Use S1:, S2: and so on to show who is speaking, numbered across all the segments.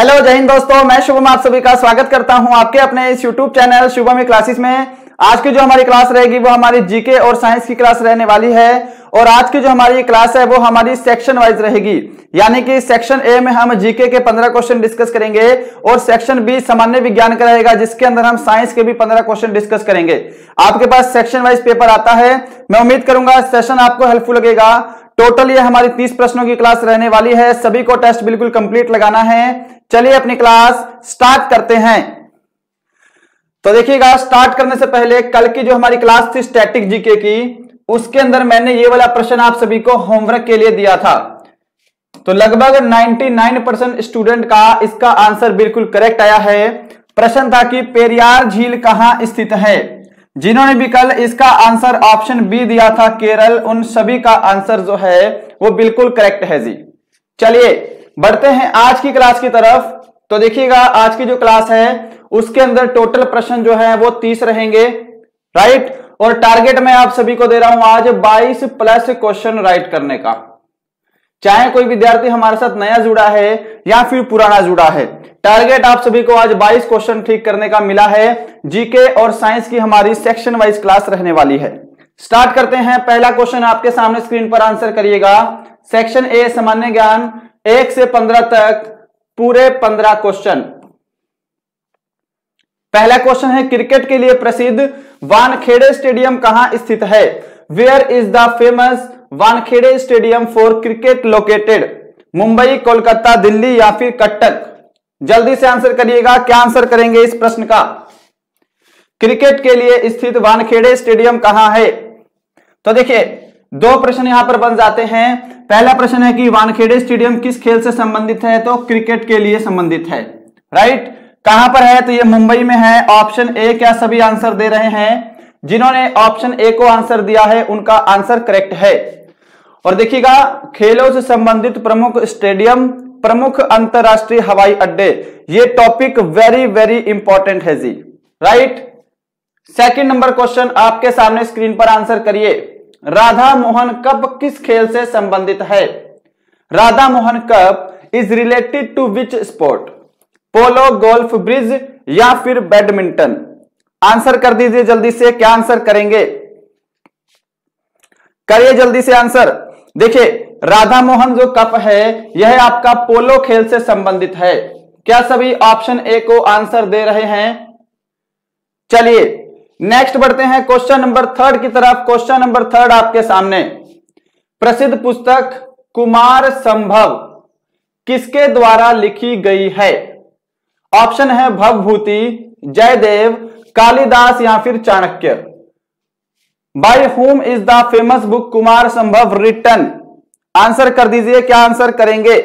S1: Hello जय हिंद दोस्तों, मैं शुभम आप सभी का स्वागत करता हूं आपके अपने इस यूट्यूब चैनल शुभम क्लासेस में। आज की जो हमारी क्लास रहेगी वो हमारी जीके और साइंस की क्लास रहने वाली है। और आज की जो हमारी क्लास है वो हमारी सेक्शन वाइज रहेगी, यानी कि सेक्शन ए में हम जीके के 15 क्वेश्चन डिस्कस करेंगे और सेक्शन बी सामान्य विज्ञान का रहेगा, जिसके अंदर हम साइंस के भी 15 क्वेश्चन डिस्कस करेंगे। आपके पास सेक्शन वाइज पेपर आता है। मैं उम्मीद करूंगा सेशन आपको हेल्पफुल लगेगा। टोटल ये हमारी 30 प्रश्नों की क्लास रहने वाली है। सभी को टेस्ट बिल्कुल कंप्लीट लगाना है। चलिए अपनी क्लास स्टार्ट करते हैं। तो देखिएगा, स्टार्ट करने से पहले कल की जो हमारी क्लास थी स्टैटिक जीके की, उसके अंदर मैंने ये वाला प्रश्न आप सभी को होमवर्क के लिए दिया था। तो लगभग 99% स्टूडेंट का इसका आंसर बिल्कुल करेक्ट आया है। प्रश्न था कि पेरियार झील कहां स्थित है। जिन्होंने भी कल इसका आंसर ऑप्शन बी दिया था केरल, उन सभी का आंसर जो है वो बिल्कुल करेक्ट है जी। चलिए बढ़ते हैं आज की क्लास की तरफ। तो देखिएगा, आज की जो क्लास है उसके अंदर टोटल प्रश्न जो है वो 30 रहेंगे, राइट। और टारगेट मैं आप सभी को दे रहा हूं आज 22 प्लस क्वेश्चन राइट करने का। चाहे कोई विद्यार्थी हमारे साथ नया जुड़ा है या फिर पुराना जुड़ा है, टारगेट आप सभी को आज 22 क्वेश्चन ठीक करने का मिला है। जीके और साइंस की हमारी सेक्शन वाइज क्लास रहने वाली है। स्टार्ट करते हैं। पहला क्वेश्चन आपके सामने स्क्रीन पर आंसर करिएगा। सेक्शन ए सामान्य ज्ञान 1 से 15 तक पूरे 15 क्वेश्चन। पहला क्वेश्चन है, क्रिकेट के लिए प्रसिद्ध वानखेड़े स्टेडियम कहां स्थित है। Where is the famous Wankhede stadium for cricket located. Mumbai, Kolkata, Delhi या फिर कटक। जल्दी से आंसर करिएगा, क्या आंसर करेंगे इस प्रश्न का। क्रिकेट के लिए स्थित वानखेड़े स्टेडियम कहां है। तो देखिए, दो प्रश्न यहां पर बन जाते हैं। पहला प्रश्न है कि वानखेड़े स्टेडियम किस खेल से संबंधित है, तो क्रिकेट के लिए संबंधित है, राइट। कहां पर है, तो ये मुंबई में है। Option A. क्या सभी आंसर दे रहे हैं? जिन्होंने ऑप्शन ए को आंसर दिया है उनका आंसर करेक्ट है। और देखिएगा, खेलों से संबंधित प्रमुख स्टेडियम, प्रमुख अंतरराष्ट्रीय हवाई अड्डे, ये टॉपिक वेरी वेरी इंपॉर्टेंट है जी, राइट। सेकंड नंबर क्वेश्चन आपके सामने स्क्रीन पर आंसर करिए। राधा मोहन कप किस खेल से संबंधित है। Radha Mohan cup is related to which sport. Polo, golf, bridge या फिर बैडमिंटन। आंसर कर दीजिए जल्दी से, क्या आंसर करेंगे, करिए जल्दी से आंसर। देखिए, राधा मोहन जो कप है यह आपका पोलो खेल से संबंधित है। क्या सभी ऑप्शन ए को आंसर दे रहे हैं? चलिए नेक्स्ट बढ़ते हैं क्वेश्चन नंबर 3 की तरफ। क्वेश्चन नंबर 3 आपके सामने, प्रसिद्ध पुस्तक कुमार संभव किसके द्वारा लिखी गई है। ऑप्शन है भवभूति, जयदेव, कालिदास या फिर Chanakya. By whom is the famous book Kumar संभव रिटन। आंसर कर दीजिए, क्या आंसर करेंगे।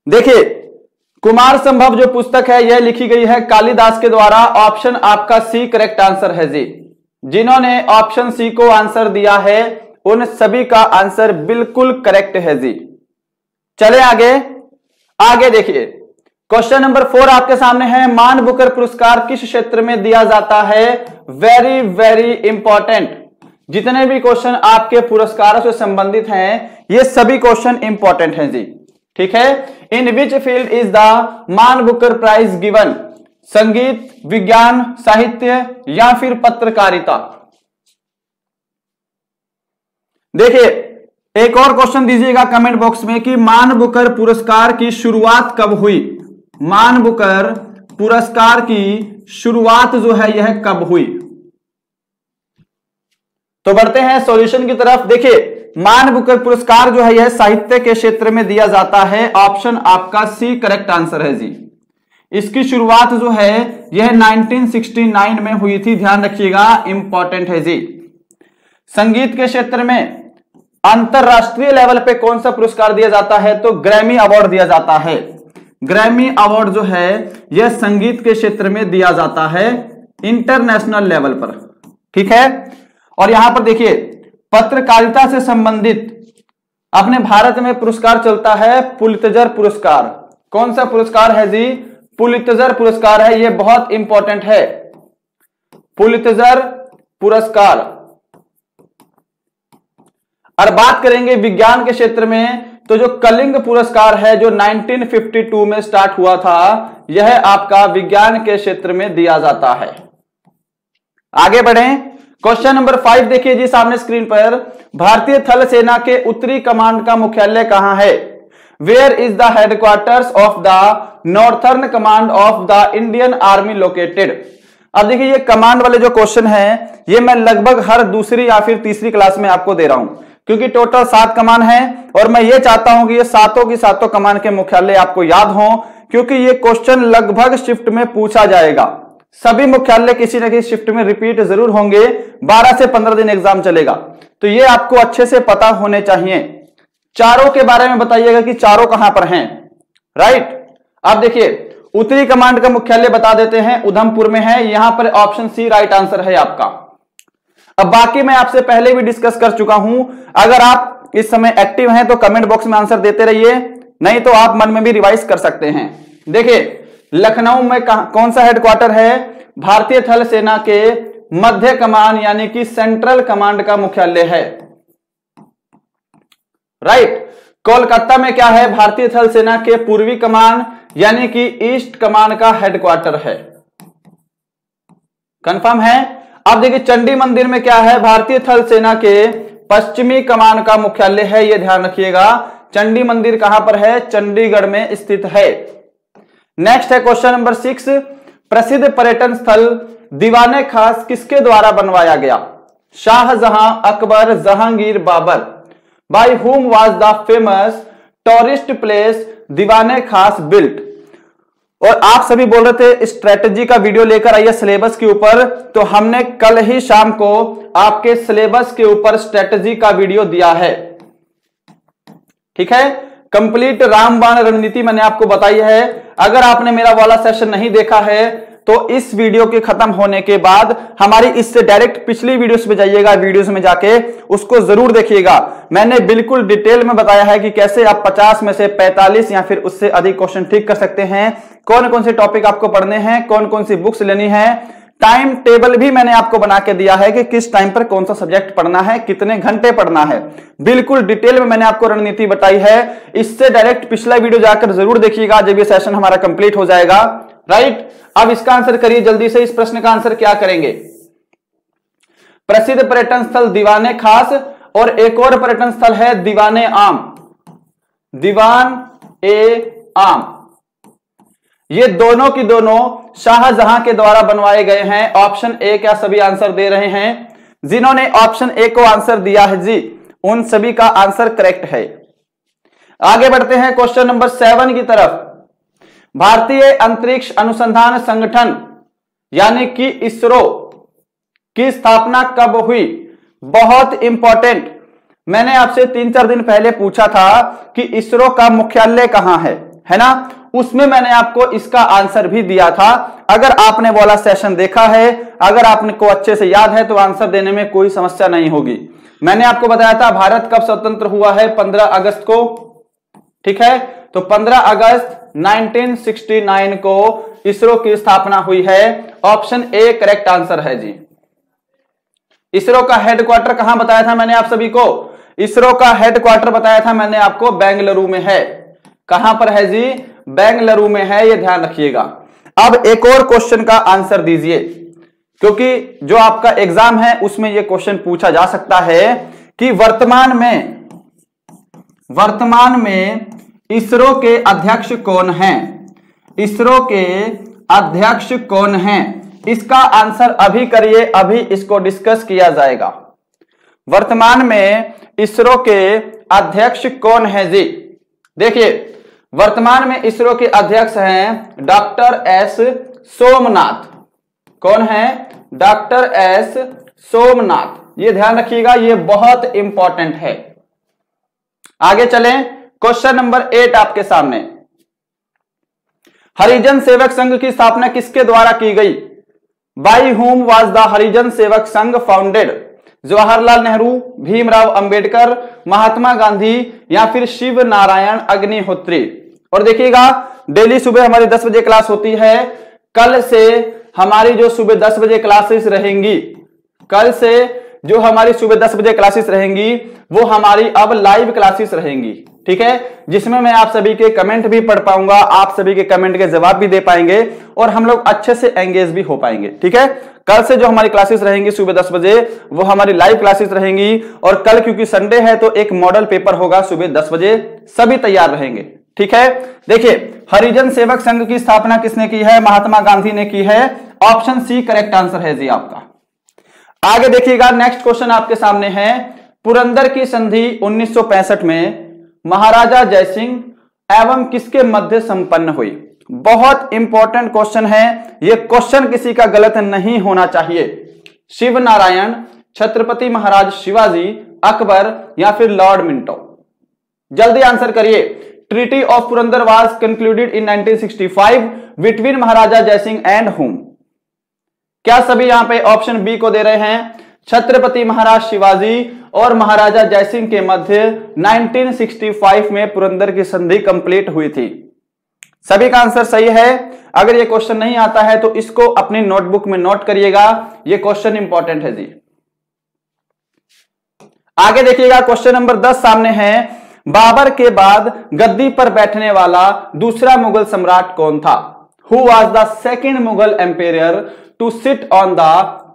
S1: देखिए, कुमार संभव जो पुस्तक है यह लिखी गई है कालिदास के द्वारा। ऑप्शन आपका सी करेक्ट आंसर है जी। जिन्होंने ऑप्शन सी को आंसर दिया है उन सभी का आंसर बिल्कुल करेक्ट है जी। चले आगे देखिए, क्वेश्चन नंबर 4 आपके सामने है। मान बुकर पुरस्कार किस क्षेत्र में दिया जाता है। Very very important. जितने भी क्वेश्चन आपके पुरस्कारों से संबंधित हैं ये सभी क्वेश्चन इंपॉर्टेंट हैं जी, ठीक है। In which field is the मान बुकर प्राइज गिवन। संगीत, विज्ञान, साहित्य या फिर पत्रकारिता। देखिए, एक और क्वेश्चन दीजिएगा कमेंट बॉक्स में कि मान बुकर पुरस्कार की शुरुआत कब हुई। मान बुकर पुरस्कार की शुरुआत जो है यह कब हुई। तो बढ़ते हैं सॉल्यूशन की तरफ। देखिए, मान बुकर पुरस्कार जो है यह साहित्य के क्षेत्र में दिया जाता है। ऑप्शन आपका सी करेक्ट आंसर है जी। इसकी शुरुआत जो है यह 1969 में हुई थी, ध्यान रखिएगा, इंपॉर्टेंट है जी। संगीत के क्षेत्र में अंतरराष्ट्रीय लेवल पे कौन सा पुरस्कार दिया जाता है, तो ग्रैमी अवार्ड दिया जाता है। ग्रैमी अवार्ड जो है यह संगीत के क्षेत्र में दिया जाता है इंटरनेशनल लेवल पर, ठीक है। और यहां पर देखिए, पत्रकारिता से संबंधित अपने भारत में पुरस्कार चलता है पुलित्जर पुरस्कार। कौन सा पुरस्कार है जी, पुलित्जर पुरस्कार है। यह बहुत इंपॉर्टेंट है, पुलित्जर पुरस्कार। और बात करेंगे विज्ञान के क्षेत्र में तो जो कलिंग पुरस्कार है जो 1952 में स्टार्ट हुआ था, यह आपका विज्ञान के क्षेत्र में दिया जाता है। आगे बढ़ें, क्वेश्चन नंबर 5 देखिए जी सामने स्क्रीन पर। भारतीय थल सेना के उत्तरी कमांड का मुख्यालय कहां है? Where is the headquarters of the northern command of the Indian army located? अब देखिए ये कमांड वाले जो क्वेश्चन है ये मैं लगभग हर दूसरी या फिर तीसरी क्लास में आपको दे रहा हूं, क्योंकि टोटल 7 कमान है और मैं ये चाहता हूं कि ये सातों की सातों कमान के मुख्यालय आपको याद हों, क्योंकि ये क्वेश्चन लगभग शिफ्ट में पूछा जाएगा। सभी मुख्यालय किसी न किसी शिफ्ट में रिपीट जरूर होंगे। 12 से 15 दिन एग्जाम चलेगा, तो ये आपको अच्छे से पता होने चाहिए। चारों के बारे में बताइएगा कि चारों कहां पर हैं, राइट। अब देखिए उत्तरी कमांड का मुख्यालय बता देते हैं, उधमपुर में है। यहां पर ऑप्शन सी राइट आंसर है आपका। अब बाकी मैं आपसे पहले भी डिस्कस कर चुका हूं, अगर आप इस समय एक्टिव हैं तो कमेंट बॉक्स में आंसर देते रहिए, नहीं तो आप मन में भी रिवाइज कर सकते हैं। देखिए लखनऊ में कौन सा हेडक्वार्टर है? भारतीय थल सेना के मध्य कमान यानी कि सेंट्रल कमांड का मुख्यालय है, राइट। कोलकाता में क्या है? भारतीय थल सेना के पूर्वी कमान यानी कि ईस्ट कमान का हेडक्वार्टर है। कंफर्म है? अब देखिए चंडी मंदिर में क्या है? भारतीय थल सेना के पश्चिमी कमान का मुख्यालय है, यह ध्यान रखिएगा। चंडी मंदिर कहां पर है? चंडीगढ़ में स्थित है। नेक्स्ट है क्वेश्चन नंबर 6। प्रसिद्ध पर्यटन स्थल दीवाने खास किसके द्वारा बनवाया गया? Shahjahan, Akbar, Jahangir, Babur. By whom was the famous tourist place दीवाने खास built? और आप सभी बोल रहे थे स्ट्रेटजी का वीडियो लेकर आइए सिलेबस के ऊपर, तो हमने कल ही शाम को आपके सिलेबस के ऊपर स्ट्रेटजी का वीडियो दिया है, ठीक है। कंप्लीट रामबाण रणनीति मैंने आपको बताई है। अगर आपने मेरा वाला सेशन नहीं देखा है तो इस वीडियो के खत्म होने के बाद हमारी इससे डायरेक्ट पिछली वीडियोस में जाइएगा, वीडियोस में जाके उसको जरूर देखिएगा। मैंने बिल्कुल डिटेल में बताया है कि कैसे आप 50 में से 45 या फिर उससे अधिक क्वेश्चन ठीक कर सकते हैं, कौन कौन से टॉपिक आपको पढ़ने हैं, कौन कौन सी बुक्स लेनी है। टाइम टेबल भी मैंने आपको बना के दिया है कि किस टाइम पर कौन सा सब्जेक्ट पढ़ना है, कितने घंटे पढ़ना है, बिल्कुल डिटेल में मैंने आपको रणनीति बताई है। इससे डायरेक्ट पिछला वीडियो जाकर जरूर देखिएगा जब ये सेशन हमारा कंप्लीट हो जाएगा, राइट। अब इसका आंसर करिए जल्दी से। इस प्रश्न का आंसर क्या करेंगे? प्रसिद्ध पर्यटन स्थल दीवाने खास और एक और पर्यटन स्थल है दीवाने आम, दीवान ए आम। ये दोनों की दोनों शाहजहां के द्वारा बनवाए गए हैं। ऑप्शन ए क्या सभी आंसर दे रहे हैं? जिन्होंने ऑप्शन ए को आंसर दिया है जी, उन सभी का आंसर करेक्ट है। आगे बढ़ते हैं क्वेश्चन नंबर 7 की तरफ। भारतीय अंतरिक्ष अनुसंधान संगठन यानी कि इसरो की स्थापना कब हुई? बहुत इंपॉर्टेंट। मैंने आपसे 3-4 दिन पहले पूछा था कि इसरो का मुख्यालय कहां है ना? उसमें मैंने आपको इसका आंसर भी दिया था। अगर आपने वाला सेशन देखा है, अगर आपको अच्छे से याद है तो आंसर देने में कोई समस्या नहीं होगी। मैंने आपको बताया था भारत कब स्वतंत्र हुआ है? 15 अगस्त को, ठीक है। तो 15 अगस्त 1969 को इसरो की स्थापना हुई है। ऑप्शन ए करेक्ट आंसर है जी। इसरो का हेडक्वार्टर कहां बताया था मैंने आप सभी को? इसरो का हेडक्वार्टर बताया था मैंने आपको बेंगलुरु में है। कहां पर है जी? बेंगलुरु में है, ये ध्यान रखिएगा। अब एक और क्वेश्चन का आंसर दीजिए, क्योंकि जो आपका एग्जाम है उसमें यह क्वेश्चन पूछा जा सकता है कि वर्तमान में इसरो के अध्यक्ष कौन हैं? इसरो के अध्यक्ष कौन हैं? इसका आंसर अभी करिए, अभी इसको डिस्कस किया जाएगा। वर्तमान में इसरो के अध्यक्ष कौन है जी? देखिए वर्तमान में इसरो के अध्यक्ष हैं डॉक्टर एस सोमनाथ। कौन है? Doctor S Somnath. ये ध्यान रखिएगा, ये बहुत इंपॉर्टेंट है। आगे चलें, क्वेश्चन नंबर 8 आपके सामने। हरिजन सेवक संघ की स्थापना किसके द्वारा की गई? Bye whom was the Harijan Sevak Sangh founded? Jawaharlal Nehru, Bhimrao Ambedkar, Mahatma Gandhi या फिर शिव नारायण अग्निहोत्री? और देखिएगा डेली सुबह हमारी 10 बजे क्लास होती है। कल से हमारी जो सुबह 10 बजे क्लासेस रहेंगी, कल से जो हमारी सुबह 10 बजे क्लासेस रहेंगी वो हमारी अब लाइव क्लासेस रहेंगी, ठीक है, जिसमें मैं आप सभी के कमेंट भी पढ़ पाऊंगा, आप सभी के कमेंट के जवाब भी दे पाएंगे और हम लोग अच्छे से एंगेज भी हो पाएंगे। ठीक है, कल से जो हमारी क्लासेस रहेंगी सुबह 10 बजे वो हमारी लाइव क्लासेस रहेंगी, और कल क्योंकि संडे है तो एक मॉडल पेपर होगा सुबह 10 बजे, सभी तैयार रहेंगे। ठीक है, देखिए हरिजन सेवक संघ की स्थापना किसने की है? महात्मा गांधी ने की है। ऑप्शन सी करेक्ट आंसर है जी आपका। आगे देखिएगा, नेक्स्ट क्वेश्चन आपके सामने है, पुरंदर की संधि 1965 में महाराजा जयसिंह एवं किसके मध्य संपन्न हुई? बहुत इंपॉर्टेंट क्वेश्चन है, यह क्वेश्चन किसी का गलत नहीं होना चाहिए। शिव नारायण, छत्रपति महाराज शिवाजी, अकबर या फिर लॉर्ड मिंटो? जल्दी आंसर करिए। Treaty of Purandar was concluded in 1965 between Maharaja Jaisingh and whom? क्या सभी यहां पे ऑप्शन बी को दे रहे हैं? छत्रपति महाराज शिवाजी और महाराजा जयसिंह के मध्य 1965 में पुरंदर की संधि कंप्लीट हुई थी। सभी का आंसर सही है। अगर ये क्वेश्चन नहीं आता है तो इसको अपनी नोटबुक में नोट करिएगा, ये क्वेश्चन इंपॉर्टेंट है जी। आगे देखिएगा, क्वेश्चन नंबर 10 सामने है, बाबर के बाद गद्दी पर बैठने वाला दूसरा मुगल सम्राट कौन था? Who was the second Mughal emperor to sit on the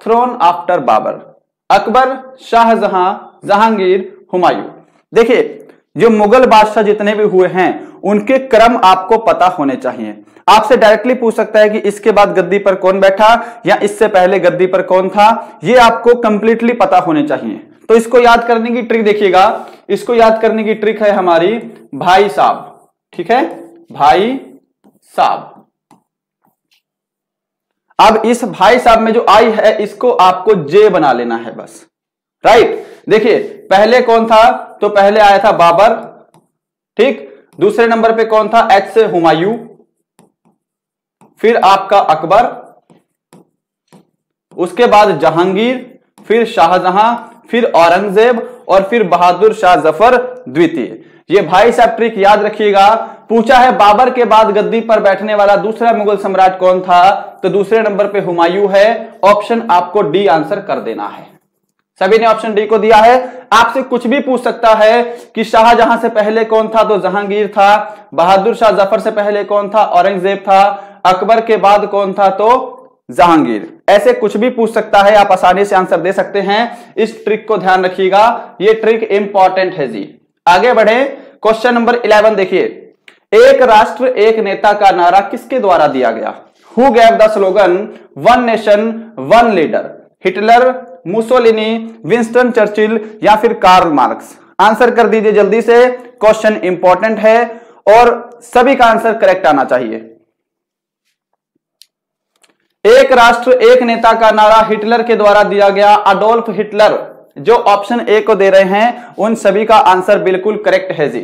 S1: throne after Babur? Akbar, Shahjahan, Jahangir, Humayun? देखिए जो मुगल बादशाह जितने भी हुए हैं उनके क्रम आपको पता होने चाहिए। आपसे डायरेक्टली पूछ सकता है कि इसके बाद गद्दी पर कौन बैठा या इससे पहले गद्दी पर कौन था, ये आपको कंप्लीटली पता होने चाहिए। तो इसको याद करने की ट्रिक देखिएगा, इसको याद करने की ट्रिक है हमारी भाई साहब। ठीक है, भाई साहब। अब इस भाई साहब में जो आई है इसको आपको जे बना लेना है बस। राइट, देखिए पहले कौन था? तो पहले आया था बाबर। ठीक, दूसरे नंबर पे कौन था? एच से हुमायूं, फिर आपका अकबर, उसके बाद जहांगीर, फिर शाहजहां, फिर औरंगजेब और फिर बहादुर शाह जफर द्वितीय। ये भाई साहब ट्रिक याद रखिएगा। पूछा है बाबर के बाद गद्दी पर बैठने वाला दूसरा मुगल सम्राट कौन था, तो दूसरे नंबर पे हुमायूं है। ऑप्शन आपको डी आंसर कर देना है। सभी ने ऑप्शन डी को दिया है। आपसे कुछ भी पूछ सकता है कि शाहजहां से पहले कौन था, तो जहांगीर था। बहादुर शाह जफर से पहले कौन था? औरंगजेब था। अकबर के बाद कौन था? तो जहांगीर। ऐसे कुछ भी पूछ सकता है, आप आसानी से आंसर दे सकते हैं। इस ट्रिक को ध्यान रखिएगा, ये ट्रिक इंपॉर्टेंट है जी। आगे बढ़े, क्वेश्चन नंबर 11 देखिए, एक राष्ट्र एक नेता का नारा किसके द्वारा दिया गया? Who gave the slogan one nation one leader? Hitler, Mussolini, Winston Churchill या फिर कार्ल मार्क्स? आंसर कर दीजिए जल्दी से, क्वेश्चन इंपॉर्टेंट है और सभी का आंसर करेक्ट आना चाहिए। एक राष्ट्र एक नेता का नारा हिटलर के द्वारा दिया गया, अडोल्फ हिटलर। जो ऑप्शन ए को दे रहे हैं उन सभी का आंसर बिल्कुल करेक्ट है जी,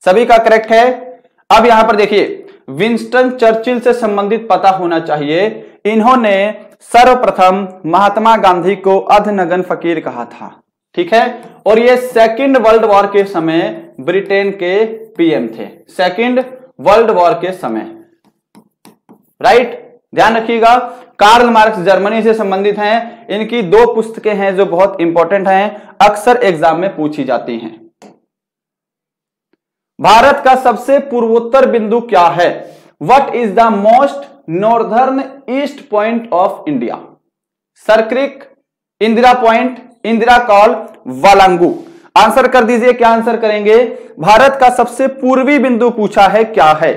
S1: सभी का करेक्ट है। अब यहां पर देखिए, विंस्टन चर्चिल से संबंधित पता होना चाहिए। इन्होंने सर्वप्रथम महात्मा गांधी को अधनगन फकीर कहा था। ठीक है, और ये सेकंड वर्ल्ड वॉर के समय ब्रिटेन के पीएम थे, सेकंड वर्ल्ड वॉर के समय। राइट, ध्यान रखिएगा। कार्ल मार्क्स जर्मनी से संबंधित हैं। इनकी 2 पुस्तकें हैं जो बहुत इंपॉर्टेंट हैं, अक्सर एग्जाम में पूछी जाती हैं। भारत का सबसे पूर्वोत्तर बिंदु क्या है? What is the most northern east point of India? Sir Creek, Indira point, Indira col, Walong? Answer कर दीजिए, क्या आंसर करेंगे? भारत का सबसे पूर्वी बिंदु पूछा है, क्या है?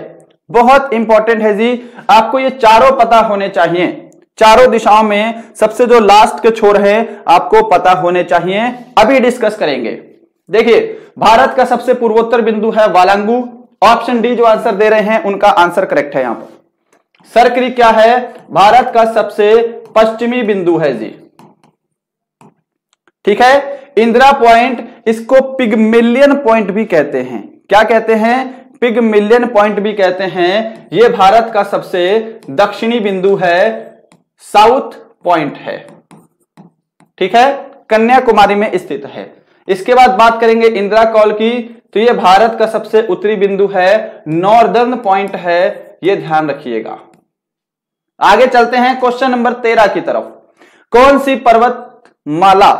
S1: बहुत इंपॉर्टेंट है जी, आपको ये चारों पता होने चाहिए। चारों दिशाओं में सबसे जो लास्ट के छोर है आपको पता होने चाहिए। अभी डिस्कस करेंगे। देखिए, भारत का सबसे पूर्वोत्तर बिंदु है वालांगू। ऑप्शन डी जो आंसर दे रहे हैं उनका आंसर करेक्ट है। यहां पर सरक्रिक क्या है? भारत का सबसे पश्चिमी बिंदु है जी। ठीक है, इंदिरा पॉइंट, इसको पिगमिलियन पॉइंट भी कहते हैं। क्या कहते हैं? पिगमिलियन पॉइंट भी कहते हैं। यह भारत का सबसे दक्षिणी बिंदु है, साउथ पॉइंट है। ठीक है, कन्याकुमारी में स्थित है। इसके बाद बात करेंगे इंदिरा कॉल की, तो यह भारत का सबसे उत्तरी बिंदु है, नॉर्दर्न पॉइंट है, यह ध्यान रखिएगा। आगे चलते हैं क्वेश्चन नंबर 13 की तरफ। कौन सी पर्वत माला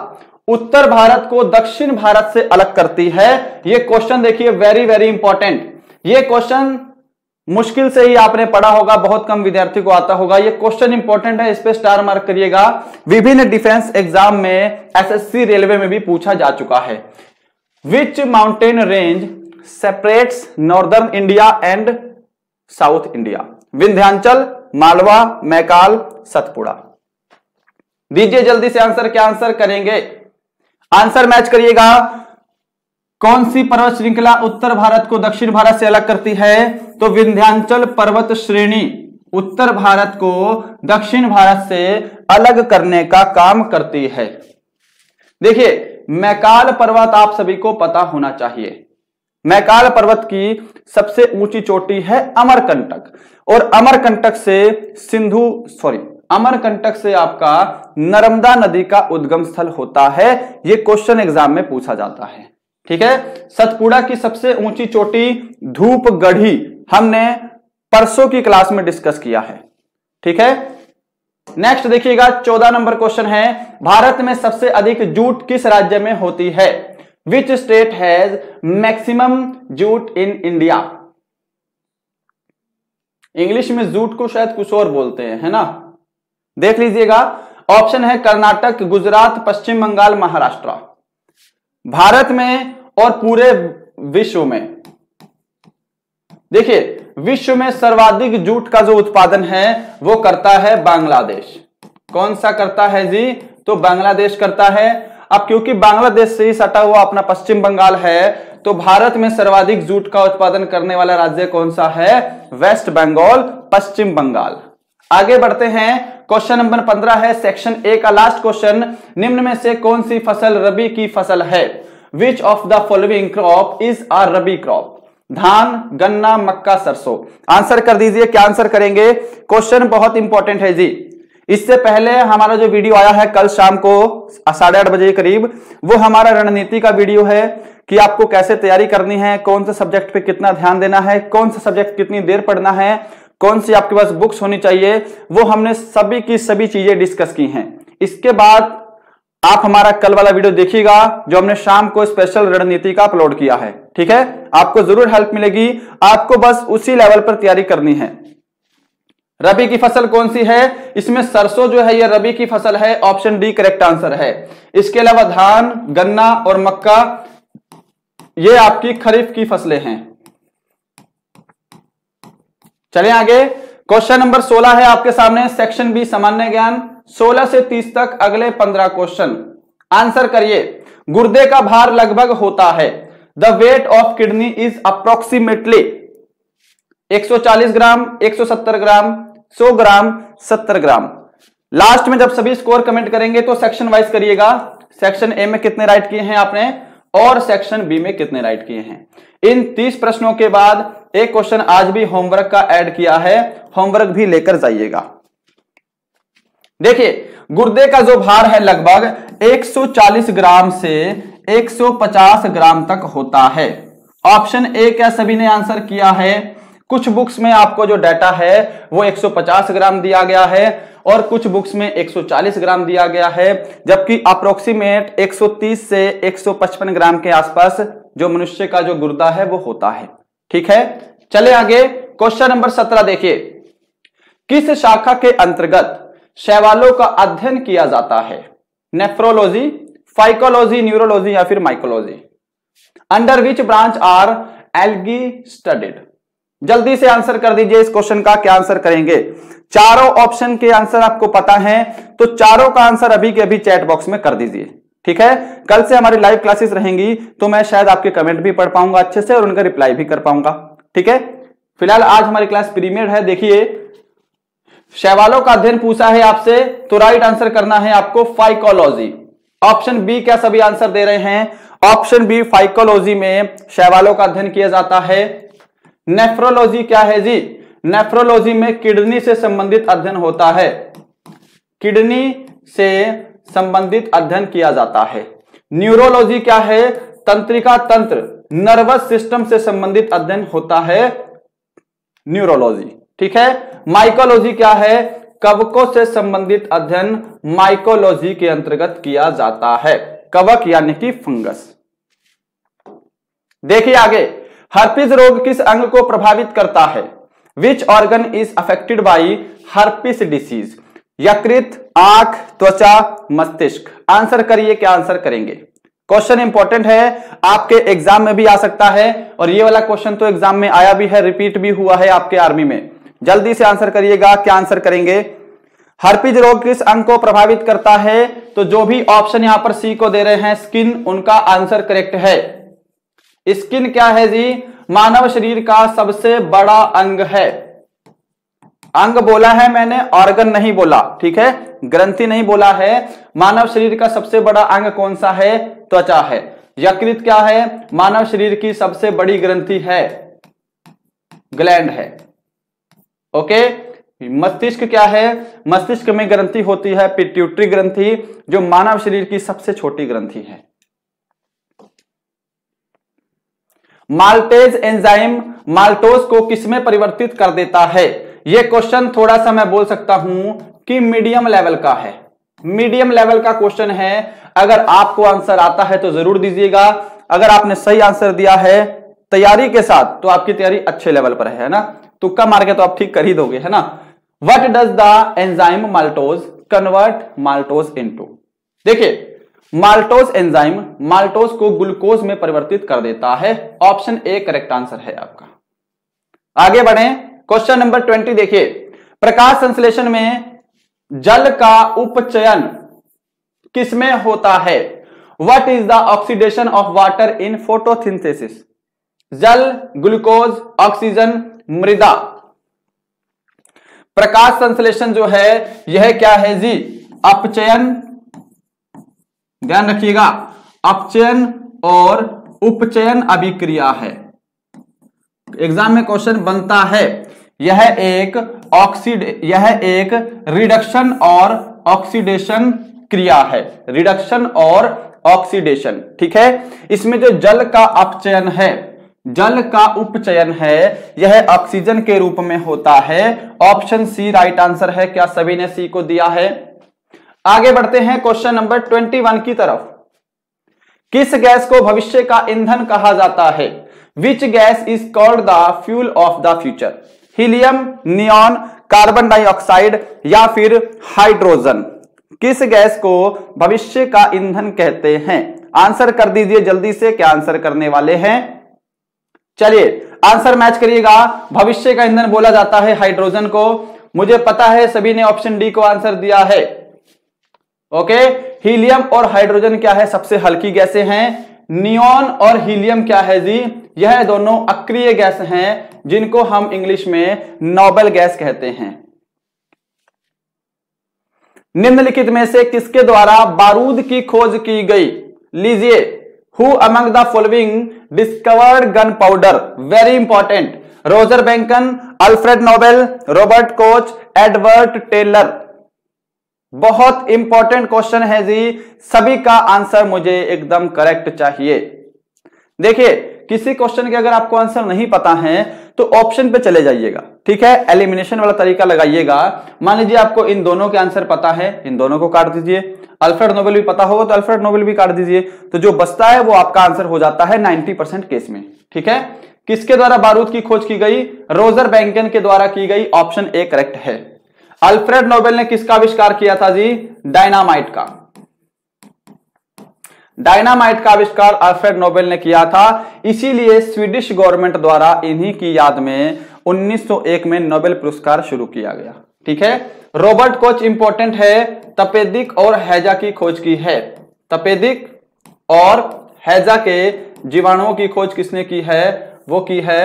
S1: उत्तर भारत को दक्षिण भारत से अलग करती है? ये क्वेश्चन देखिए वेरी वेरी इंपॉर्टेंट। ये क्वेश्चन मुश्किल से ही आपने पढ़ा होगा, बहुत कम विद्यार्थी को आता होगा। ये क्वेश्चन इंपॉर्टेंट है, इस पे स्टार मार्क करिएगा। विभिन्न डिफेंस एग्जाम में, एसएससी रेलवे में भी पूछा जा चुका है। Which mountain range separates northern India and south India? Vindhyachal, Malwa, Maikal, Satpura. दीजिए जल्दी से आंसर, क्या आंसर करेंगे? आंसर मैच करिएगा। कौन सी पर्वत श्रृंखला उत्तर भारत को दक्षिण भारत से अलग करती है? तो विंध्याचल पर्वत श्रेणी उत्तर भारत को दक्षिण भारत से अलग करने का काम करती है। देखिए मैकाल पर्वत आप सभी को पता होना चाहिए। मैकाल पर्वत की सबसे ऊंची चोटी है अमरकंटक, और अमरकंटक से आपका नर्मदा नदी का उद्गम स्थल होता है। यह क्वेश्चन एग्जाम में पूछा जाता है। ठीक है। सतपुड़ा की सबसे ऊंची चोटी धूपगढ़ी हमने परसों की क्लास में डिस्कस किया है। ठीक है। नेक्स्ट देखिएगा 14 नंबर क्वेश्चन है, भारत में सबसे अधिक जूट किस राज्य में होती है? Which state has maximum jute in India? English में जूट को शायद कुछ और बोलते हैं, है ना? देख लीजिएगा। ऑप्शन है कर्नाटक, गुजरात, पश्चिम बंगाल, महाराष्ट्र। भारत में और पूरे विश्व में, देखिए विश्व में सर्वाधिक जूट का जो उत्पादन है वो करता है बांग्लादेश। कौन सा करता है जी? तो बांग्लादेश करता है। अब क्योंकि बांग्लादेश से ही सटा हुआ अपना पश्चिम बंगाल है, तो भारत में सर्वाधिक जूट का उत्पादन करने वाला राज्य कौन सा है? वेस्ट बंगाल, पश्चिम बंगाल। आगे बढ़ते हैं। क्वेश्चन नंबर 15 है सेक्शन ए का लास्ट क्वेश्चन, निम्न में से कौन सी फसल रबी की फसल है? विच of the following crop is a rabi crop? धान, गन्ना, मक्का, सरसों। आंसर कर दीजिए, क्या आंसर करेंगे? क्वेश्चन बहुत इंपॉर्टेंट है जी। इससे पहले हमारा जो वीडियो आया है कल शाम को 8:30 बजे के करीब, वो हमारा रणनीति का वीडियो है कि आपको कैसे तैयारी करनी है, कौन से सब्जेक्ट पे कितना ध्यान देना है, कौन सा सब्जेक्ट कितनी देर पढ़ना है, कौन सी आपके पास बुक्स होनी चाहिए, वो हमने सभी की सभी चीजें डिस्कस की हैं। इसके बाद आप हमारा कल वाला वीडियो देखिएगा जो हमने शाम को स्पेशल रणनीति का अपलोड किया है। ठीक है। आपको जरूर हेल्प मिलेगी, आपको बस उसी लेवल पर तैयारी करनी है। रबी की फसल कौन सी है? इसमें सरसों जो है ये रबी की फसल है, ऑप्शन डी करेक्ट आंसर है। इसके अलावा धान, गन्ना और मक्का ये आपकी खरीफ की फसलें हैं। चलिए आगे। क्वेश्चन नंबर 16 है आपके सामने, सेक्शन बी सामान्य ज्ञान, 16 से 30 तक अगले 15 क्वेश्चन। आंसर करिए। गुर्दे का भार लगभग होता है, the weight of kidney is approximately 140 gram, 170 gram, 100 gram, 70 gram. Last में जब सभी स्कोर कमेंट करेंगे तो सेक्शन वाइज करिएगा। सेक्शन ए में कितने राइट किए हैं आपने और सेक्शन बी में कितने राइट किए हैं। इन 30 प्रश्नों के बाद एक क्वेश्चन आज भी होमवर्क का ऐड किया है, होमवर्क भी लेकर जाइएगा। देखिए गुर्दे का जो भार है लगभग 140 ग्राम से 150 ग्राम तक होता है। ऑप्शन ए क्या सभी ने आंसर किया है? कुछ बुक्स में आपको जो डाटा है वो 150 ग्राम दिया गया है और कुछ बुक्स में 140 ग्राम दिया गया है, जबकि अप्रोक्सीमेट 130 से 155 ग्राम के आसपास जो मनुष्य का जो गुर्दा है वो होता है। ठीक है। चले आगे। क्वेश्चन नंबर 17 देखिए, किस शाखा के अंतर्गत शैवालों का अध्ययन किया जाता है? नेफ्रोलॉजी, फाइकोलॉजी, न्यूरोलॉजी या फिर mycology? Under which branch are algae studied? जल्दी से आंसर कर दीजिए इस क्वेश्चन का, क्या आंसर करेंगे? चारों ऑप्शन के आंसर आपको पता है तो चारों का आंसर अभी के अभी चैट बॉक्स में कर दीजिए। ठीक है। कल से हमारी लाइव क्लासेस रहेंगी तो मैं शायद आपके कमेंट भी पढ़ पाऊंगा अच्छे से और उनका रिप्लाई भी कर पाऊंगा। ठीक है। फिलहाल आज हमारी क्लास प्रीमियर है। देखिए शैवालों का अध्ययन पूछा है आपसे तो राइट आंसर करना है आपको फाइकोलॉजी। ऑप्शन बी क्या सभी आंसर दे रहे हैं? ऑप्शन बी फाइकोलॉजी में शैवालों का अध्ययन किया जाता है। नेफ्रोलॉजी क्या है जी? नेफ्रोलॉजी में किडनी से संबंधित अध्ययन होता है, किडनी से संबंधित अध्ययन किया जाता है। न्यूरोलॉजी क्या है? तंत्रिका तंत्र, नर्वस सिस्टम से संबंधित अध्ययन होता है न्यूरोलॉजी। ठीक है। माइकोलॉजी क्या है? कवकों से संबंधित अध्ययन माइकोलॉजी के अंतर्गत किया जाता है। कवक यानी कि फंगस। देखिए आगे, हर्पिस रोग किस अंग को प्रभावित करता है? Which organ is affected by herpes disease? यकृत, आंख, त्वचा, मस्तिष्क। आंसर करिए, क्या आंसर करेंगे? क्वेश्चन इंपॉर्टेंट है, आपके एग्जाम में भी आ सकता है और ये वाला क्वेश्चन तो एग्जाम में आया भी है, रिपीट भी हुआ है आपके आर्मी में। जल्दी से आंसर करिएगा, क्या आंसर करेंगे? हर्पिस रोग किस अंग को प्रभावित करता है? तो जो भी ऑप्शन यहां पर सी को दे रहे हैं स्किन, उनका आंसर करेक्ट है। स्किन क्या है जी? मानव शरीर का सबसे बड़ा अंग है। अंग बोला है मैंने, ऑर्गन नहीं बोला, ठीक है, ग्रंथि नहीं बोला है। मानव शरीर का सबसे बड़ा अंग कौन सा है? त्वचा है। यकृत क्या है? मानव शरीर की सबसे बड़ी ग्रंथि है, ग्लैंड है। ओके, मस्तिष्क क्या है? मस्तिष्क में ग्रंथि होती है पिट्यूटरी ग्रंथि, जो मानव शरीर की सबसे छोटी ग्रंथि है। माल्टेज एंजाइम माल्टोज को किसमें परिवर्तित कर देता है? यह क्वेश्चन थोड़ा सा मैं बोल सकता हूं कि मीडियम लेवल का है। मीडियम लेवल का क्वेश्चन है। अगर आपको आंसर आता है तो जरूर दीजिएगा। अगर आपने सही आंसर दिया है तैयारी के साथ तो आपकी तैयारी अच्छे लेवल पर है ना, तुक्का मार के तो आप ठीक कर ही दोगे, है ना। What does the enzyme maltose convert maltose into? देखिए, माल्टोज एंजाइम माल्टोज को ग्लूकोज में परिवर्तित कर देता है। ऑप्शन ए करेक्ट आंसर है आपका। आगे बढ़ें, क्वेश्चन नंबर 20 देखिए, प्रकाश संश्लेषण में जल का उपचयन किसमें होता है? What is the oxidation of water in photosynthesis? जल, ग्लूकोज, ऑक्सीजन, मृदा। प्रकाश संश्लेषण जो है यह क्या है जी? अपचयन, ध्यान रखिएगा, अपचयन और उपचयन अभिक्रिया है। एग्जाम में क्वेश्चन बनता है। यह एक रिडक्शन और ऑक्सीडेशन क्रिया है, रिडक्शन और ऑक्सीडेशन, ठीक है। इसमें जो जल का अपचयन है, जल का उपचयन है, यह ऑक्सीजन के रूप में होता है। ऑप्शन सी राइट आंसर है। क्या सभी ने सी को दिया है? आगे बढ़ते हैं क्वेश्चन नंबर 21 की तरफ। किस गैस को भविष्य का ईंधन कहा जाता है? Which gas is called the fuel of the future? Helium, neon, carbon dioxide या फिर हाइड्रोजन? किस गैस को भविष्य का ईंधन कहते हैं? आंसर कर दीजिए जल्दी से, क्या आंसर करने वाले हैं? चलिए आंसर मैच करिएगा। भविष्य का ईंधन बोला जाता है हाइड्रोजन को। मुझे पता है सभी ने ऑप्शन डी को आंसर दिया है। ओके, हीलियम और हाइड्रोजन क्या है? सबसे हल्की गैसें हैं। नियॉन और हीलियम क्या है जी? यह दोनों अक्रिय गैस हैं, जिनको हम इंग्लिश में नोबल गैस कहते हैं। निम्नलिखित में से किसके द्वारा बारूद की खोज की गई? लीजिए, who among the following discovered gunpowder? Very important. Roger Bacon, Alfred Nobel, Robert Koch, Edward Teller. बहुत इंपॉर्टेंट क्वेश्चन है जी, सभी का आंसर मुझे एकदम करेक्ट चाहिए। देखिए, किसी क्वेश्चन के अगर आपको आंसर नहीं पता है तो ऑप्शन पे चले जाइएगा, ठीक है, एलिमिनेशन वाला तरीका लगाइएगा। मान लीजिए आपको इन दोनों के आंसर पता है, इन दोनों को काट दीजिए। अल्फ्रेड नोबेल भी पता होगा तो अल्फ्रेड नोबेल भी काट दीजिए, तो जो बचता है वो आपका आंसर हो जाता है 90% केस में, ठीक है। किसके द्वारा बारूद की खोज की गई? रोजर बैंकन के द्वारा की गई। ऑप्शन ए करेक्ट है। अल्फ्रेड नोबेल ने किसका आविष्कार किया था जी? डायनामाइट का। डायनामाइट का आविष्कार अल्फ्रेड नोबेल ने किया था, इसीलिए स्वीडिश गवर्नमेंट द्वारा इन्हीं की याद में 1901 में नोबेल पुरस्कार शुरू किया गया, ठीक है। रॉबर्ट कोच इंपॉर्टेंट है, तपेदिक और हैजा की खोज की है। तपेदिक और हैजा के जीवाणुओं की खोज किसने की है? वो की है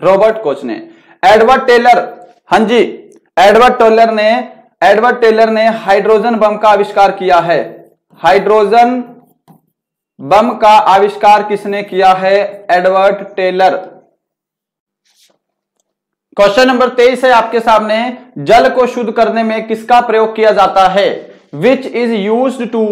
S1: रॉबर्ट कोच ने। एडवर्ड टेलर, हाँ जी, एडवर्ड टेलर ने हाइड्रोजन बम का आविष्कार किया है। हाइड्रोजन बम का आविष्कार किसने किया है? Edward Teller. क्वेश्चन नंबर 23 है आपके सामने। जल को शुद्ध करने में किसका प्रयोग किया जाता है? Which is used to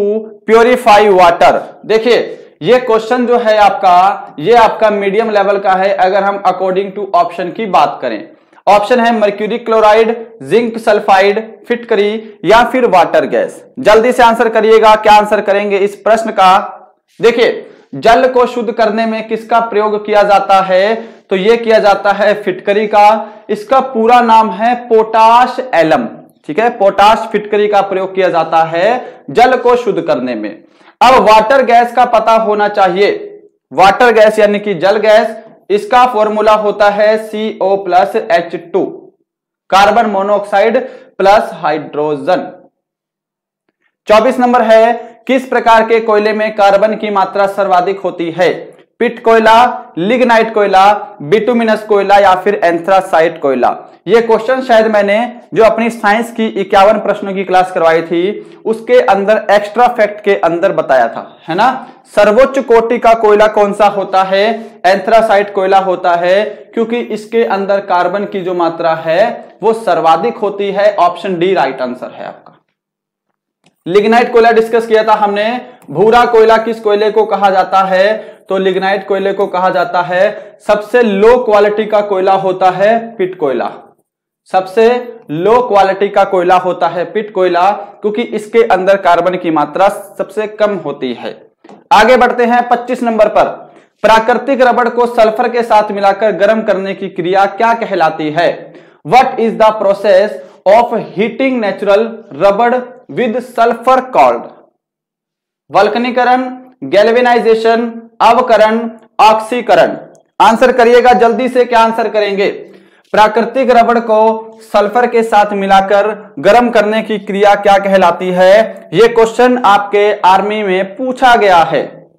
S1: purify water? देखिए, ये क्वेश्चन जो है आपका, ये आपका मीडियम लेवल का है अगर हम अकॉर्डिंग टू ऑप्शन की बात करें। ऑप्शन है मर्क्यूरी क्लोराइड, जिंक सल्फाइड, फिटकरी या फिर वाटर गैस। जल्दी से आंसर करिएगा, क्या आंसर करेंगे इस प्रश्न का। देखिए, जल को शुद्ध करने में किसका प्रयोग किया जाता है, तो यह किया जाता है फिटकरी का। इसका पूरा नाम है पोटाश एलम, ठीक है, पोटाश फिटकरी का प्रयोग किया जाता है जल को शुद्ध करने में। अब वाटर गैस का पता होना चाहिए। वाटर गैस यानी कि जल गैस, इसका फॉर्मूला होता है CO+H2, carbon monoxide plus hydrogen. 24 number है, किस प्रकार के कोयले में कार्बन की मात्रा सर्वाधिक होती है? पिट कोयला, लिग्नाइट कोयला, बिटुमिनस कोयला या फिर एंथ्रासाइट कोयला। ये क्वेश्चन शायद मैंने जो अपनी साइंस की 51 प्रश्नों की क्लास करवाई थी उसके अंदर एक्स्ट्रा फैक्ट के अंदर बताया था, है ना। सर्वोच्च कोटि का कोयला कौन सा होता है? एंथ्रासाइट कोयला होता है, क्योंकि इसके अंदर कार्बन की जो मात्रा है वो सर्वाधिक होती है। ऑप्शन डी राइट आंसर है आपका। लिग्नाइट कोयला डिस्कस किया था हमने। भूरा कोयला किस कोयले को कहा जाता है? तो लिग्नाइट कोयले को कहा जाता है। सबसे लो क्वालिटी का कोयला होता है पिट कोयला। सबसे लो क्वालिटी का कोयला होता है पिट कोयला, क्योंकि इसके अंदर कार्बन की मात्रा सबसे कम होती है। आगे बढ़ते हैं 25 नंबर पर। प्राकृतिक रबड़ को सल्फर के साथ मिलाकर गर्म करने की क्रिया क्या कहलाती है? What is the process of heating natural रबड़ विद सल्फर कॉल्ड? वल्कनीकरण, गैल्वेनाइजेशन, अवकरण, ऑक्सीकरण। आंसर करिएगा जल्दी से, क्या आंसर करेंगे? प्राकृतिक रबड़ को सल्फर के साथ मिलाकर गर्म करने की क्रिया क्या कहलाती है? यह क्वेश्चन आपके आर्मी में पूछा गया है।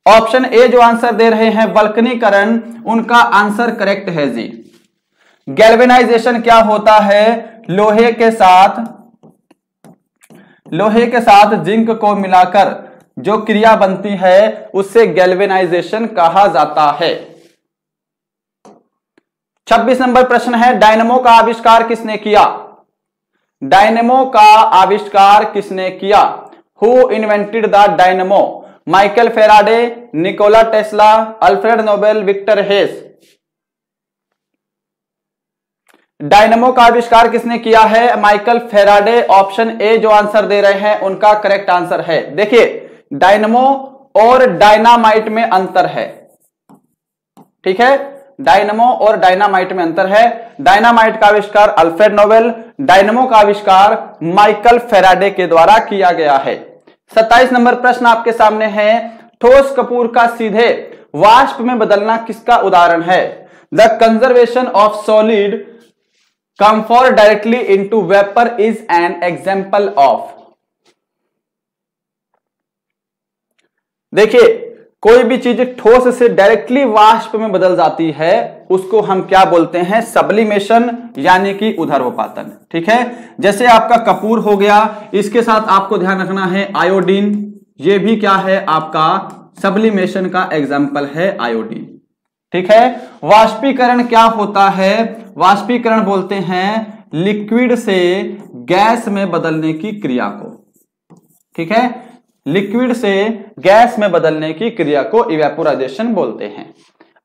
S1: ऑप्शन ए जो आंसर दे रहे हैं वल्कनीकरण, उनका आंसर करेक्ट है जी। गैल्वेनाइजेशन क्या होता है? लोहे के साथ जिंक को मिलाकर जो क्रिया बनती है उससे गैल्वेनाइजेशन कहा जाता है। 26 नंबर प्रश्न है, डायनेमो का आविष्कार किसने किया? डायनेमो का आविष्कार किसने किया? Who invented the dynamo? Michael Faraday, Nikola Tesla, Alfred Nobel, Victor Hess. Dynamo का आविष्कार किसने किया है? Michael Faraday. ऑप्शन ए जो आंसर दे रहे हैं उनका करेक्ट आंसर है। देखिए, डायनेमो और डायनामाइट में अंतर है, ठीक है। डायनेमो और डायनामाइट में अंतर है। डायनामाइट का आविष्कार अल्फ्रेड नोबेल, डायनेमो का आविष्कार माइकल फेराडे के द्वारा किया गया है। 27 नंबर प्रश्न आपके सामने है, ठोस कपूर का सीधे वाष्प में बदलना किसका उदाहरण है? The conservation of solid camphor directly into vapor is an example of। देखिए, कोई भी चीज ठोस से डायरेक्टली वाष्प में बदल जाती है उसको हम क्या बोलते हैं? सब्लिमेशन, यानी कि उधर्वपातन, ठीक है। जैसे आपका कपूर हो गया, इसके साथ आपको ध्यान रखना है आयोडीन, ये भी क्या है? आपका सब्लिमेशन का एग्जाम्पल है आयोडीन, ठीक है। वाष्पीकरण क्या होता है? वाष्पीकरण बोलते हैं लिक्विड से गैस में बदलने की क्रिया को, ठीक है। लिक्विड से गैस में बदलने की क्रिया को इवेपोराइजेशन बोलते हैं।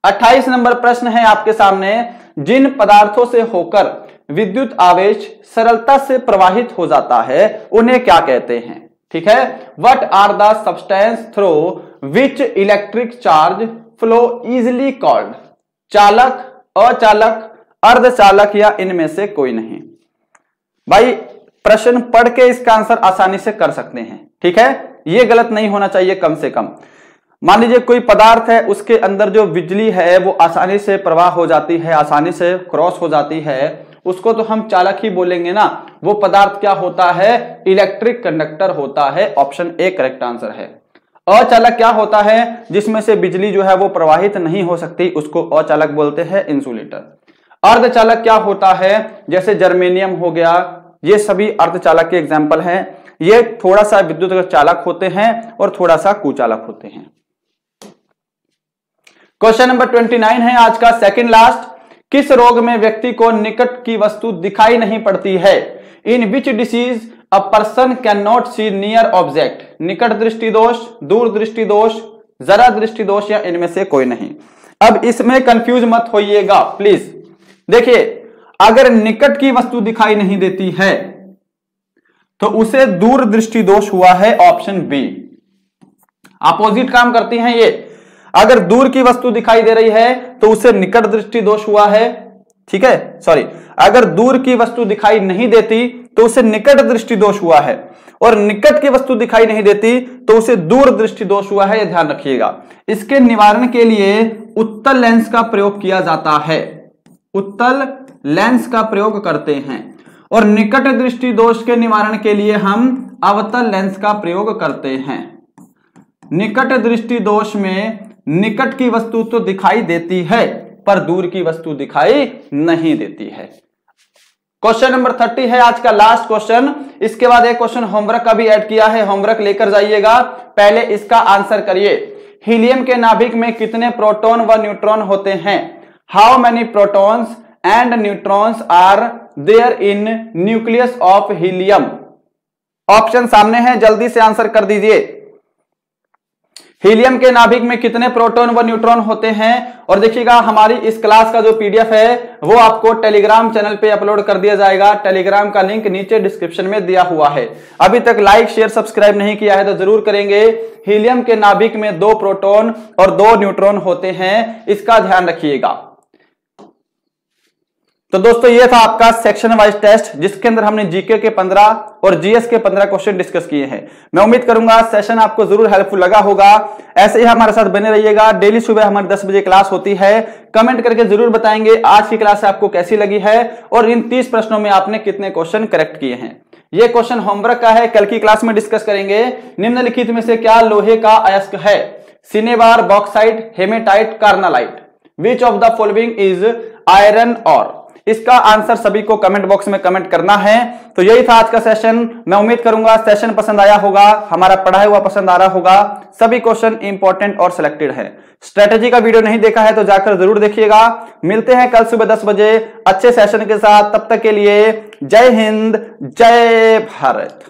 S1: 28 नंबर प्रश्न है आपके सामने, जिन पदार्थों से होकर विद्युत आवेश सरलता से प्रवाहित हो जाता है उन्हें क्या कहते हैं? ठीक है। What are the substance through which electric charge flow easily called? चालक, अचालक, अर्धचालक या इनमें से कोई नहीं। भाई, प्रश्न पढ़ के इसका आंसर आसानी से कर सकते हैं, ठीक है। ये गलत नहीं होना चाहिए कम से कम। मान लीजिए कोई पदार्थ है, उसके अंदर जो बिजली है वो आसानी से प्रवाह हो जाती है, आसानी से क्रॉस हो जाती है, उसको तो हम चालक ही बोलेंगे ना। वो पदार्थ क्या होता है? इलेक्ट्रिक कंडक्टर होता है। ऑप्शन ए करेक्ट आंसर है। अचालक क्या होता है? जिसमें से बिजली जो है वो प्रवाहित नहीं हो सकती, उसको अचालक बोलते हैं, इंसुलेटर। अर्धचालक क्या होता है? जैसे जर्मेनियम हो गया, ये सभी अर्धचालक के एग्जाम्पल हैं। ये थोड़ा सा विद्युत चालक होते हैं और थोड़ा सा कुचालक होते हैं। क्वेश्चन नंबर 29 है आज का सेकंड लास्ट। किस रोग में व्यक्ति को निकट की वस्तु दिखाई नहीं पड़ती है? In which disease a person can not see near object? निकट दृष्टि दोष, दूर दृष्टि दोष, जरा दृष्टि दोष या इनमें से कोई नहीं। अब इसमें कंफ्यूज मत होइएगा प्लीज। देखिए, अगर निकट की वस्तु दिखाई नहीं देती है तो उसे दूरदृष्टि दोष हुआ है, ऑप्शन बी। अपोजिट काम करती हैं ये। अगर दूर की वस्तु दिखाई दे रही है तो उसे निकट दृष्टि दोष हुआ है, ठीक है, सॉरी, अगर दूर की वस्तु दिखाई नहीं देती तो उसे निकट दृष्टि दोष हुआ है, और निकट की वस्तु दिखाई नहीं देती तो उसे दूर दृष्टि दोष हुआ है, यह ध्यान रखिएगा। इसके निवारण के लिए उत्तल लेंस का प्रयोग किया जाता है, उत्तल लेंस का प्रयोग करते हैं, और निकट दृष्टि दोष के निवारण के लिए हम अवतल लेंस का प्रयोग करते हैं। निकट दृष्टि दोष में निकट की वस्तु तो दिखाई देती है पर दूर की वस्तु दिखाई नहीं देती है। क्वेश्चन नंबर 30 है आज का लास्ट क्वेश्चन। इसके बाद एक क्वेश्चन होमवर्क का भी ऐड किया है, होमवर्क लेकर जाइएगा, पहले इसका आंसर करिए। हीलियम के नाभिक में कितने प्रोटॉन व न्यूट्रॉन होते हैं? How many protons and neutrons are there in nucleus of helium? Option सामने है, जल्दी से आंसर कर दीजिए। हीलियम के नाभिक में कितने प्रोटॉन व न्यूट्रॉन होते हैं? और देखिएगा, हमारी इस क्लास का जो पीडीएफ है वो आपको टेलीग्राम चैनल पे अपलोड कर दिया जाएगा। टेलीग्राम का लिंक नीचे डिस्क्रिप्शन में दिया हुआ है। अभी तक लाइक शेयर सब्सक्राइब नहीं किया है तो जरूर करेंगे। हीलियम के नाभिक में 2 प्रोटॉन और 2 न्यूट्रॉन होते हैं, इसका ध्यान रखिएगा। तो दोस्तों, ये था आपका सेक्शन वाइज टेस्ट, जिसके अंदर हमने जीके के 15 और जीएस के 15 क्वेश्चन डिस्कस किए हैं। मैं उम्मीद करूंगा सेशन आपको जरूर हेल्पफुल लगा होगा। ऐसे ही हमारे साथ बने रहिएगा। डेली सुबह हमारी 10 बजे क्लास होती है। कमेंट करके जरूर बताएंगे आज की क्लास आपको कैसी लगी है और इन 30 प्रश्नों में आपने कितने क्वेश्चन करेक्ट किए हैं। ये क्वेश्चन होमवर्क का है, कल की क्लास में डिस्कस करेंगे। निम्नलिखित में से क्या लोहे का अयस्क है? Cinnabar, bauxite, hematite, carnallite. Which of the following is iron ore? इसका आंसर सभी को कमेंट बॉक्स में कमेंट करना है। तो यही था आज का सेशन। मैं उम्मीद करूंगा सेशन पसंद आया होगा, हमारा पढ़ाया हुआ पसंद आ रहा होगा। सभी क्वेश्चन इंपॉर्टेंट और सिलेक्टेड है। स्ट्रेटेजी का वीडियो नहीं देखा है तो जाकर जरूर देखिएगा। मिलते हैं कल सुबह 10 बजे अच्छे सेशन के साथ। तब तक के लिए जय हिंद, जय भारत।